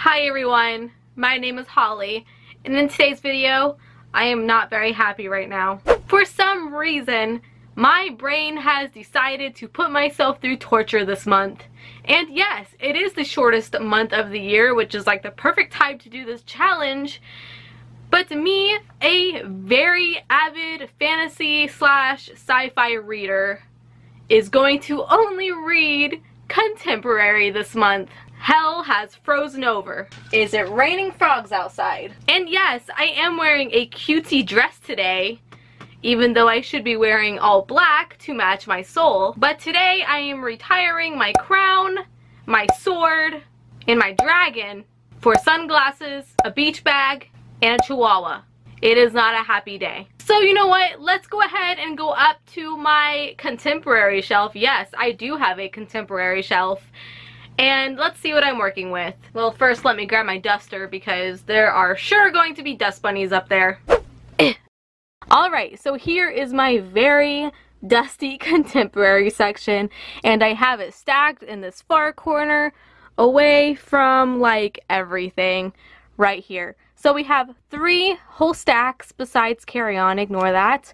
Hi everyone, my name is Holly, and in today's video, I am not very happy right now. For some reason, my brain has decided to put myself through torture this month. And yes, it is the shortest month of the year, which is like the perfect time to do this challenge. But to me, a very avid fantasy / sci-fi reader is going to only read contemporary this month. Hell has frozen over. Is it raining frogs outside? And yes, I am wearing a cutesy dress today, even though I should be wearing all black to match my soul. But today I am retiring my crown, my sword, and my dragon for sunglasses, a beach bag, and a chihuahua. It is not a happy day. So you know what? Let's go ahead and go up to my contemporary shelf. Yes, I do have a contemporary shelf. And let's see what I'm working with. Well, first let me grab my duster because there are sure going to be dust bunnies up there. Alright, so here is my very dusty contemporary section, and I have it stacked in this far corner away from like everything right here. So we have 3 whole stacks besides Carry On, ignore that,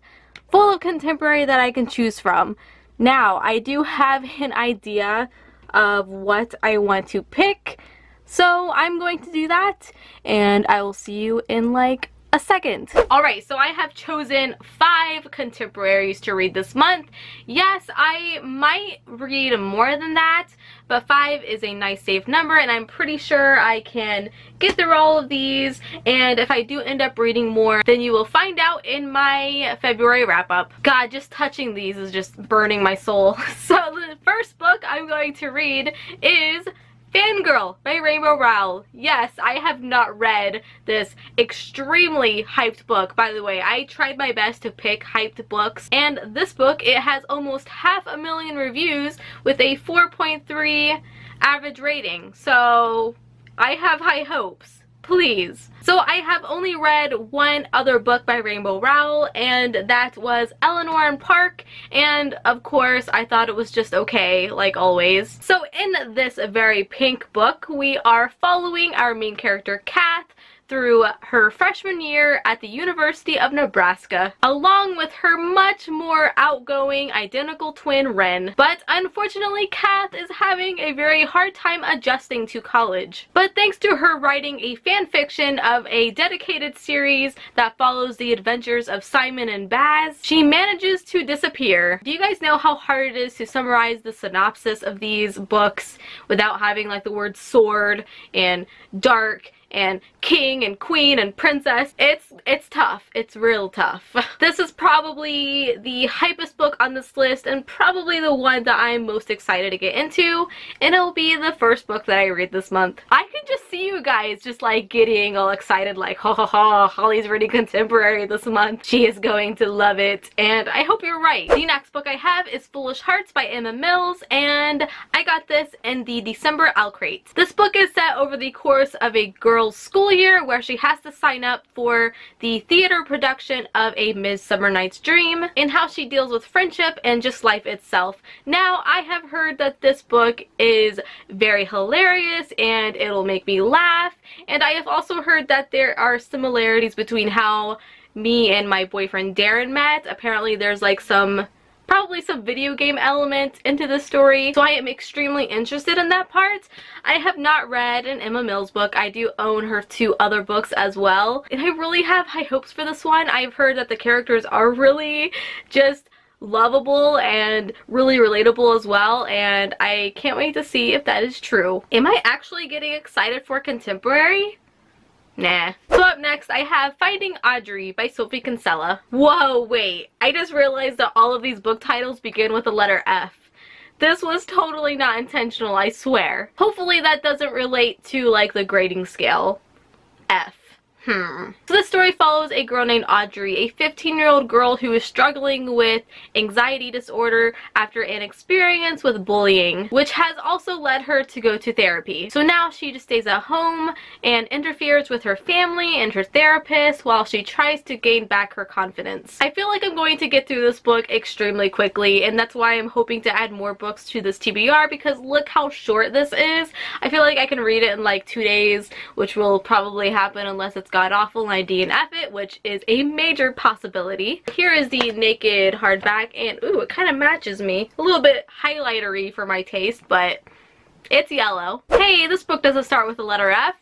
full of contemporary that I can choose from. Now, I do have an idea of what I want to pick, so I'm going to do that, and I will see you in like a second. Alright, so I have chosen 5 contemporaries to read this month. Yes, I might read more than that, but 5 is a nice safe number, and I'm pretty sure I can get through all of these, and if I do end up reading more, then you will find out in my February wrap-up. God, just touching these is just burning my soul. So the first book I'm going to read is Fangirl by Rainbow Rowell. Yes, I have not read this extremely hyped book. By the way, I tried my best to pick hyped books, and this book, it has almost 500,000 reviews with a 4.3 average rating. So I have high hopes. Please. So I have only read one other book by Rainbow Rowell, and that was Eleanor and Park, and of course I thought it was just okay, like always. So in this very pink book, we are following our main character, Kath, through her freshman year at the University of Nebraska, along with her much more outgoing identical twin, Ren. But unfortunately, Kath is having a very hard time adjusting to college. But thanks to her writing a fan fiction of a dedicated series that follows the adventures of Simon and Baz, she manages to disappear. Do you guys know how hard it is to summarize the synopsis of these books without having like the word sword and dark and king and queen and princess? It's tough. It's real tough. This is probably the hypest book on this list, and probably the one that I'm most excited to get into, and it'll be the first book that I read this month. I can just see you guys just like getting all excited, like, ha ha ha, Holly's reading contemporary this month. She is going to love it, and I hope you're right. The next book I have is Foolish Hearts by Emma Mills, and I got this in the December Owl Crate. This book is set over the course of a girl's school year where she has to sign up for the theater production of A Midsummer Night's Dream, and how she deals with friendship and just life itself. Now, I have heard that this book is very hilarious and it'll make me laugh, and I have also heard that there are similarities between how me and my boyfriend Darren met. Apparently there's like probably some video game element into the story, so I am extremely interested in that part. I have not read an Emma Mills book. I do own her 2 other books as well, and I really have high hopes for this one. I've heard that the characters are really just lovable and really relatable as well, and I can't wait to see if that is true. Am I actually getting excited for contemporary? Nah. So up next, I have Finding Audrey by Sophie Kinsella. Whoa, wait. I just realized that all of these book titles begin with the letter F. This was totally not intentional, I swear. Hopefully that doesn't relate to like the grading scale. F. So this story follows a girl named Audrey, a 15-year-old girl who is struggling with anxiety disorder after an experience with bullying, which has also led her to go to therapy. So now she just stays at home and interferes with her family and her therapist while she tries to gain back her confidence. I feel like I'm going to get through this book extremely quickly, and that's why I'm hoping to add more books to this TBR, because look how short this is. I feel like I can read it in like 2 days, which will probably happen unless it's god awful and I DNF it, which is a major possibility. Here is the naked hardback, and ooh, it kind of matches me. A little bit highlightery for my taste, but it's yellow. Hey, this book doesn't start with the letter F.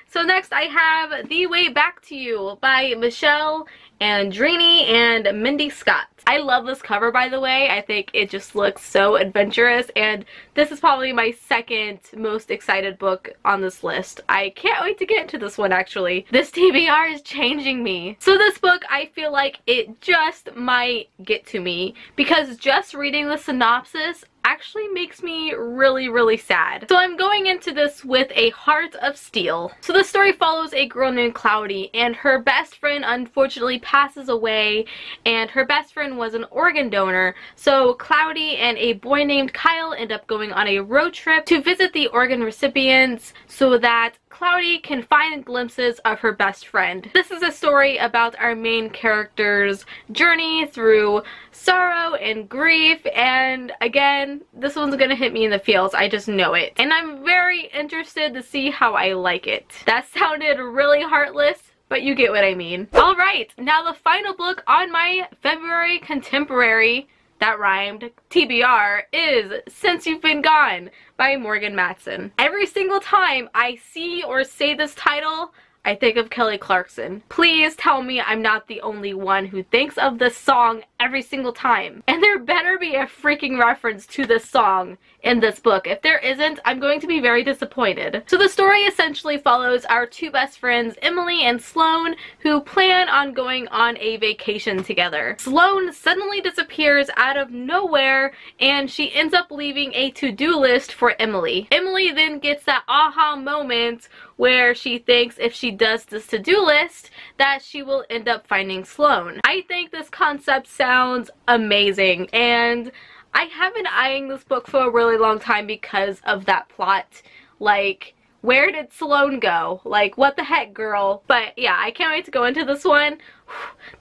So next I have The Way Back to You by Michelle Andrini and Mindy Scott. I love this cover, by the way. I think it just looks so adventurous, and this is probably my second most excited book on this list. I can't wait to get into this one, actually. This TBR is changing me. So this book, I feel like it just might get to me, because just reading the synopsis actually makes me really sad. So I'm going into this with a heart of steel. So the story follows a girl named Cloudy, and her best friend unfortunately passes away, and her best friend was an organ donor. So Cloudy and a boy named Kyle end up going on a road trip to visit the organ recipients so that Cloudy can find glimpses of her best friend. This is a story about our main character's journey through sorrow and grief, and again, this one's gonna hit me in the feels. I just know it. And I'm very interested to see how I like it. That sounded really heartless, but you get what I mean. Alright, now the final book on my February contemporary, that rhymed, TBR, is Since You've Been Gone by Morgan Matson. Every single time I see or say this title, I think of Kelly Clarkson. Please tell me I'm not the only one who thinks of this song every single time. And there better be a freaking reference to this song in this book. If there isn't, I'm going to be very disappointed. So the story essentially follows our two best friends, Emily and Sloane, who plan on going on a vacation together. Sloane suddenly disappears out of nowhere, and she ends up leaving a to-do list for Emily. Emily then gets that aha moment where she thinks if she does this to-do list that she will end up finding Sloane. I think this concept sounds amazing, and I have been eyeing this book for a really long time because of that plot. Like, where did Sloane go? Like, what the heck, girl? But yeah, I can't wait to go into this one.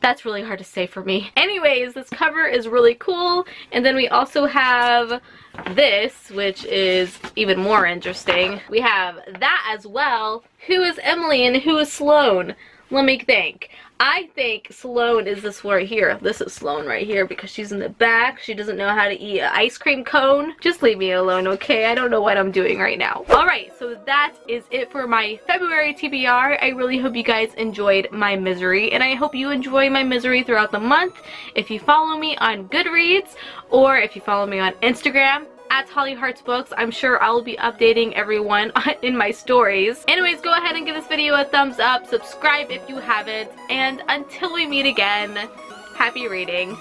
That's really hard to say for me. Anyways, this cover is really cool, and then we also have this, which is even more interesting. We have that as well. Who is Emily and who is Sloane? Let me think. I think Sloane is this right here. This is Sloane right here because she's in the back. She doesn't know how to eat an ice cream cone. Just leave me alone, okay? I don't know what I'm doing right now. Alright, so that is it for my February TBR. I really hope you guys enjoyed my misery, and I hope you enjoy my misery throughout the month. If you follow me on Goodreads, or if you follow me on Instagram, at Holly Hearts Books. I'm sure I'll be updating everyone in my stories. Anyways, go ahead and give this video a thumbs up, subscribe if you haven't, and until we meet again, happy reading.